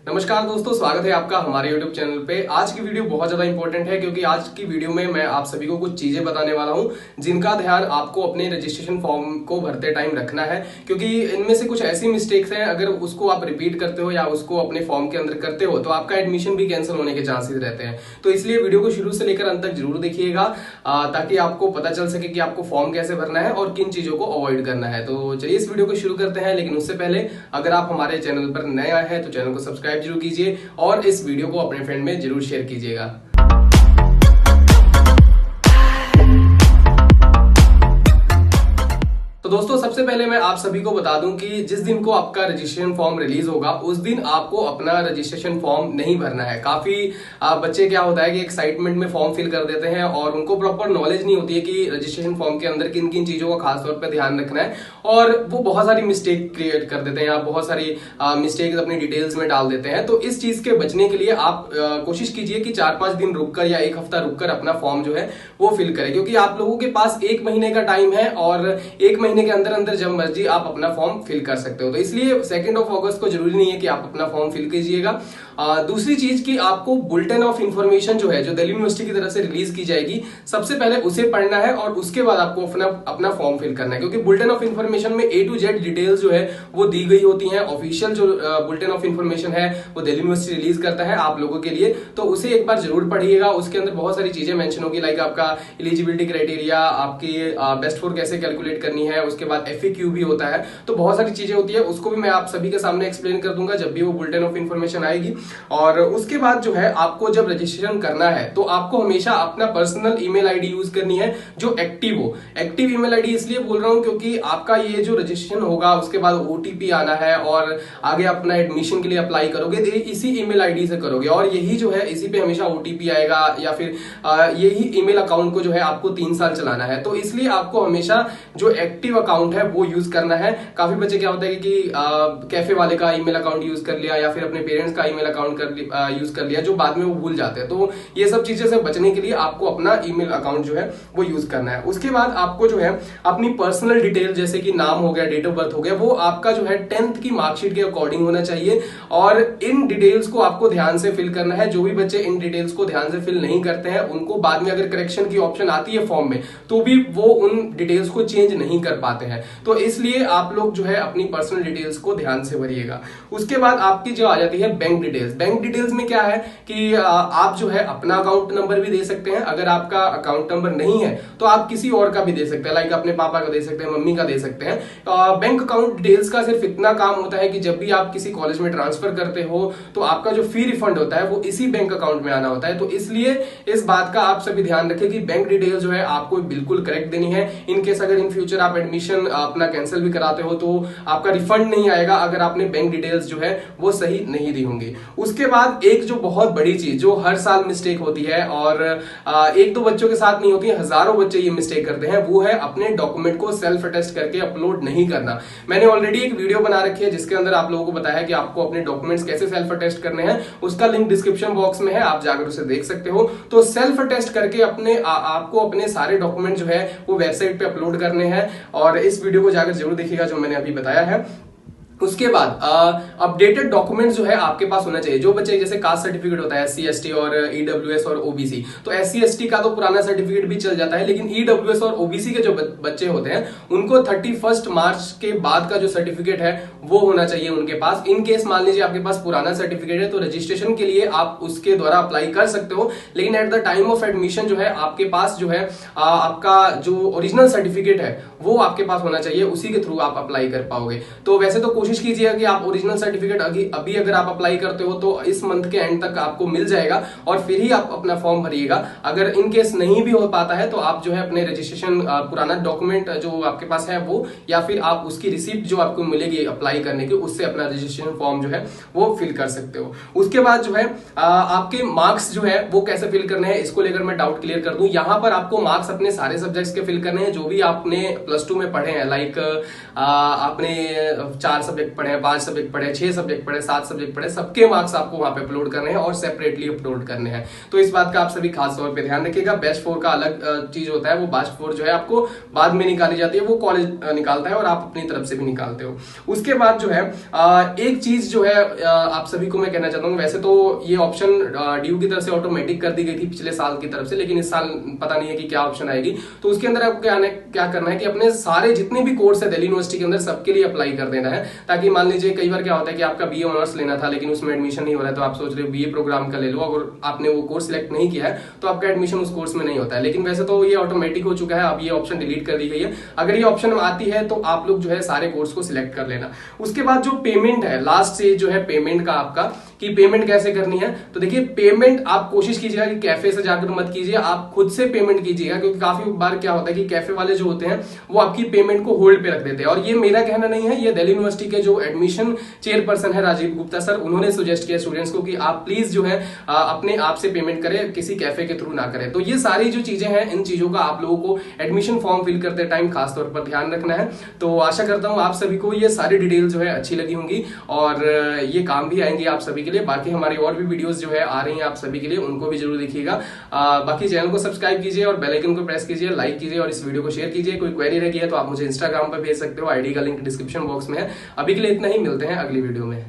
नमस्कार दोस्तों, स्वागत है आपका हमारे YouTube चैनल पे। आज की वीडियो बहुत ज्यादा इंपॉर्टेंट है क्योंकि आज की वीडियो में मैं आप सभी को कुछ चीजें बताने वाला हूं जिनका ध्यान आपको अपने रजिस्ट्रेशन फॉर्म को भरते टाइम रखना है, क्योंकि इनमें से कुछ ऐसी मिस्टेक्स हैं, अगर उसको आप रिपीट करते हो या उसको अपने फॉर्म के अंदर करते हो तो आपका एडमिशन भी कैंसिल होने के चांसेस रहते हैं। तो इसलिए वीडियो को शुरू से लेकर अंत तक जरूर देखिएगा ताकि आपको पता चल सके कि आपको फॉर्म कैसे भरना है और किन चीजों को अवॉइड करना है। तो चलिए इस वीडियो को शुरू करते हैं, लेकिन उससे पहले अगर आप हमारे चैनल पर नए आए हैं तो चैनल को सब्सक्राइब जरूर कीजिए और इस वीडियो को अपने फ्रेंड में जरूर शेयर कीजिएगा। तो दोस्तों, सबसे पहले मैं आप सभी को बता दूं कि जिस दिन को आपका रजिस्ट्रेशन फॉर्म रिलीज होगा उस दिन आपको अपना रजिस्ट्रेशन फॉर्म नहीं भरना है। काफी बच्चे क्या होता है कि एक्साइटमेंट में फॉर्म फिल कर देते हैं और उनको प्रॉपर नॉलेज नहीं होती है कि रजिस्ट्रेशन फॉर्म के अंदर किन किन चीजों का खासतौर पर ध्यान रखना है, और वो बहुत सारी मिस्टेक क्रिएट कर देते हैं या बहुत सारी मिस्टेक अपनी डिटेल्स में डाल देते हैं। तो इस चीज के बचने के लिए आप कोशिश कीजिए कि 4-5 दिन रुककर या एक हफ्ता रुककर अपना फॉर्म जो है वो फिल करें, क्योंकि आप लोगों के पास 1 महीने का टाइम है और 1 महीने के अंदर अंदर जब मर्जी आप अपना फॉर्म फिल कर सकते हो। तो इसलिए 2 अगस्त को जरूरी नहीं है कि आप अपना फॉर्म फिल कीजिएगा। दूसरी चीज कि आपको बुलेटिन ऑफ इंफॉर्मेशन जो है, जो दिल्ली यूनिवर्सिटी की तरफ से रिलीज की जाएगी, सबसे पहले उसे पढ़ना है और उसके बाद आपको अपना फॉर्म फिल करना है, क्योंकि बुलेटिन ऑफ इंफॉर्मेशन में A to Z डिटेल्स जो है वो दी गई होती हैं। ऑफिशियल जो बुलेटिन ऑफ इंफॉर्मेशन है वो दिल्ली यूनिवर्सिटी रिलीज करता है आप लोगों के लिए, तो उसे एक बार जरूर पढ़िएगा। उसके अंदर बहुत सारी चीजें मेंशन होगी, लाइक आपका एलिजिबिलिटी क्राइटेरिया, आपकी बेस्ट स्कोर कैसे कैलकुलेट करनी है, उसके बाद FAQ भी होता है। तो बहुत सारी चीजें होती है, उसको भी मैं आप सभी के सामने एक्सप्लेन कर दूंगा जब भी वो बुलेटिन ऑफ इंफॉर्मेशन आएगी। और उसके बाद जो है आपको जब रजिस्ट्रेशन करना है तो आपको हमेशा अपना पर्सनल ईमेल आईडी यूज करनी है जो एक्टिव हो। एक्टिव ईमेल आईडी इसलिए बोल रहा हूं क्योंकि आपका ये जो रजिस्ट्रेशन होगा उसके बाद OTP आना है और आगे अपना एडमिशन के लिए अप्लाई करोगे तो इसी ईमेल आईडी से करोगे, और यही जो है इसी पे हमेशा OTP आएगा, या फिर यही ईमेल अकाउंट को जो है आपको 3 साल चलाना है। तो इसलिए आपको हमेशा जो एक्टिव अकाउंट है वो यूज करना है। काफी बच्चे क्या होता है कि कैफे वाले का ईमेल अकाउंट यूज कर लिया या फिर अपने पेरेंट्स का ईमेल अकाउंट यूज कर लिया, जो बाद में वो भूल जाते हैं। तो ये सब चीजें से बचने के लिए आपको अपना ईमेल अकाउंट जो है वो यूज करना है। उसके बाद आपको जो है अपनी पर्सनल डिटेल जैसे कि नाम हो गया, डेट ऑफ बर्थ हो गया, वो आपका जो है 10th की मार्कशीट के अकॉर्डिंग होना चाहिए, और इन डिटेल्स को आपको ध्यान से फिल करना है। जो भी बच्चे इन डिटेल्स को ध्यान से फिल नहीं करते हैं उनको बाद में अगर करेक्शन की ऑप्शन आती है फॉर्म में तो भी वो उन डिटेल्स को चेंज नहीं कर पाते हैं। तो इसलिए आप लोग जो है अपनी पर्सनल डिटेल्स को ध्यान से भरिएगा। उसके बाद आपकी जो आ जाती है बैंक डिटेल्स। बैंक डिटेल्स में क्या है कि आप जो है अपना अकाउंट नंबर भी दे सकते हैं। अगर आपका अकाउंट नंबर नहीं है तो आप किसी और का भी दे सकते हैं, लाइक अपने पापा का दे सकते हैं, मम्मी का दे सकते हैं। बैंक अकाउंट डिटेल्स का सिर्फ इतना काम होता है कि जब भी आप किसी कॉलेज में ट्रांसफर करते हो तो आपका जो फी रिफंड होता है वो इसी बैंक अकाउंट में आना होता है। तो इसलिए इस बात का आप सभी ध्यान रखें कि बैंक डिटेल्स जो है आपको बिल्कुल करेक्ट देनी है। इनकेस अगर इन फ्यूचर आप एडमिशन अपना कैंसिल भी कराते हो तो आपका रिफंड नहीं आएगा अगर आपने बैंक डिटेल्स जो है वो सही नहीं दी होंगी। उसके बाद एक जो बहुत बड़ी चीज जो हर साल मिस्टेक होती है, और 1-2 बच्चों के साथ नहीं होती है, हजारों बच्चे ये मिस्टेक करते हैं, वो है अपने डॉक्यूमेंट को सेल्फ अटेस्ट करके अपलोड नहीं करना। मैंने ऑलरेडी एक वीडियो बना रखी है जिसके अंदर आप लोगों को बताया है कि आपको अपने डॉक्यूमेंट्स कैसे सेल्फ अटेस्ट करने हैं। उसका लिंक डिस्क्रिप्शन बॉक्स में है, आप जाकर उसे देख सकते हो। तो सेल्फ अटेस्ट करके आपको अपने सारे डॉक्यूमेंट जो है वो वेबसाइट पे अपलोड करने हैं, और इस वीडियो को जाकर जरूर देखिएगा जो मैंने अभी बताया है। उसके बाद अपडेटेड डॉक्यूमेंट्स जो है आपके पास होना चाहिए। जो बच्चे जैसे कास्ट सर्टिफिकेट होता है SC ST और EWS और OBC, तो SC ST का तो पुराना सर्टिफिकेट भी चल जाता है, लेकिन EWS और OBC के जो बच्चे होते हैं उनको 31 मार्च के बाद का जो सर्टिफिकेट है वो होना चाहिए उनके पास। इन केस मान लीजिए आपके पास पुराना सर्टिफिकेट है तो रजिस्ट्रेशन के लिए आप उसके द्वारा अप्लाई कर सकते हो, लेकिन at the time of admission जो है आपके पास जो है आपका जो ओरिजिनल सर्टिफिकेट है वो आपके पास होना चाहिए, उसी के थ्रू आप अप्लाई कर पाओगे। तो वैसे तो कोशिश कीजिएगा कि आप ओरिजिनल सर्टिफिकेट अभी अगर आप अप्लाई करते हो तो इस मंथ के एंड तक आपको मिल जाएगा और फिर ही आप अपना फॉर्म भरिएगा। अगर इन केस नहीं भी हो पाता है तो आप जो है अपने रजिस्ट्रेशन पुराना डॉक्यूमेंट जो आपके पास है वो, या फिर आप उसकी रिसिप्ट जो आपको मिलेगी अप्लाई करने की, उससे अपना रजिस्ट्रेशन फॉर्म जो है वो फिल कर सकते हो। उसके बाद जो है आपके मार्क्स जो है वो कैसे फिल करने हैं, इसको लेकर मैं डाउट क्लियर कर दूं। यहां पर आपको मार्क्स अपने सारे सब्जेक्ट्स के फिल करने हैं जो भी आपने +2 में पढ़े हैं, लाइक आपने 4 सब्जेक्ट पढ़े, 5 सब्जेक्ट पढ़े, 6 सब्जेक्ट पढ़े, 7 सब्जेक्ट पढ़े, सबके मार्क्स आपको वहां पे अपलोड करने हैं और सेपरेटली अपलोड करने हैं। तो इस बात का आप सभी खास तौर पे ध्यान रखिएगा। बेस्ट 4 का अलग चीज होता है, वो बेस्ट 4 जो है आपको बाद में निकाली जाती है, वो कॉलेज निकालता है और आप अपनी तरफ से भी निकालते हो। उसके बाद जो है एक चीज जो है आप सभी को मैं कहना चाहता हूँ, वैसे तो ये ऑप्शन ड्यू की तरफ से ऑटोमेटिक कर दी गई थी पिछले साल की तरफ से, लेकिन इस साल पता नहीं है कि क्या ऑप्शन आएगी। तो उसके अंदर आपको क्या करना है कि अपने सारे जितने भी कोर्स है दिल्ली यूनिवर्सिटी के अंदर सबके लिए अप्लाई कर देना है, ताकि मान लीजिए कई बार क्या होता है कि आपका बीए ऑनर्स लेना था लेकिन उसमें एडमिशन नहीं हो रहा है, तो आप सोच रहे हो बीए प्रोग्राम का ले लो, अगर आपने वो कोर्स सिलेक्ट नहीं किया है तो आपका एडमिशन उस कोर्स में नहीं होता है। लेकिन वैसे तो ये ऑटोमेटिक हो चुका है, अब ये ऑप्शन डिलीट कर दी गई है। अगर ये ऑप्शन आती है तो आप लोग जो है सारे कोर्स को सिलेक्ट कर लेना। उसके बाद जो पेमेंट है, लास्ट स्टेज जो है पेमेंट का आपका, कि पेमेंट कैसे करनी है, तो देखिए पेमेंट आप कोशिश कीजिएगा कि कैफे से जाकर मत कीजिए, आप खुद से पेमेंट कीजिएगा, क्योंकि काफी बार क्या होता है कि कैफे वाले जो होते हैं वो आपकी पेमेंट को होल्ड पे रख देते हैं। और ये मेरा कहना नहीं है, ये दिल्ली यूनिवर्सिटी के जो एडमिशन चेयरपर्सन है राजीव गुप्ता सर, उन्होंने सुजेस्ट किया स्टूडेंट्स को कि आप प्लीज जो है अपने आप से पेमेंट करें, किसी कैफे के थ्रू ना करें। तो ये सारी जो चीजें हैं, इन चीजों का आप लोगों को एडमिशन फॉर्म फिल करते टाइम खासतौर पर ध्यान रखना है। तो आशा करता हूं आप सभी को ये सारी डिटेल जो है अच्छी लगी होंगी और ये काम भी आएंगी आप सभी के लिए। बाकी हमारी और भी वीडियोस जो है आ रही हैं आप सभी के लिए, उनको भी जरूर देखिएगा। बाकी चैनल को सब्सक्राइब कीजिए और बेल आइकन को प्रेस कीजिए, लाइक कीजिए और इस वीडियो को शेयर कीजिए। कोई क्वेरी रही है तो आप मुझे इंस्टाग्राम पर भेज सकते हो, आईडी का लिंक डिस्क्रिप्शन बॉक्स में है। अभी के लिए इतना ही, मिलते हैं अगली वीडियो में।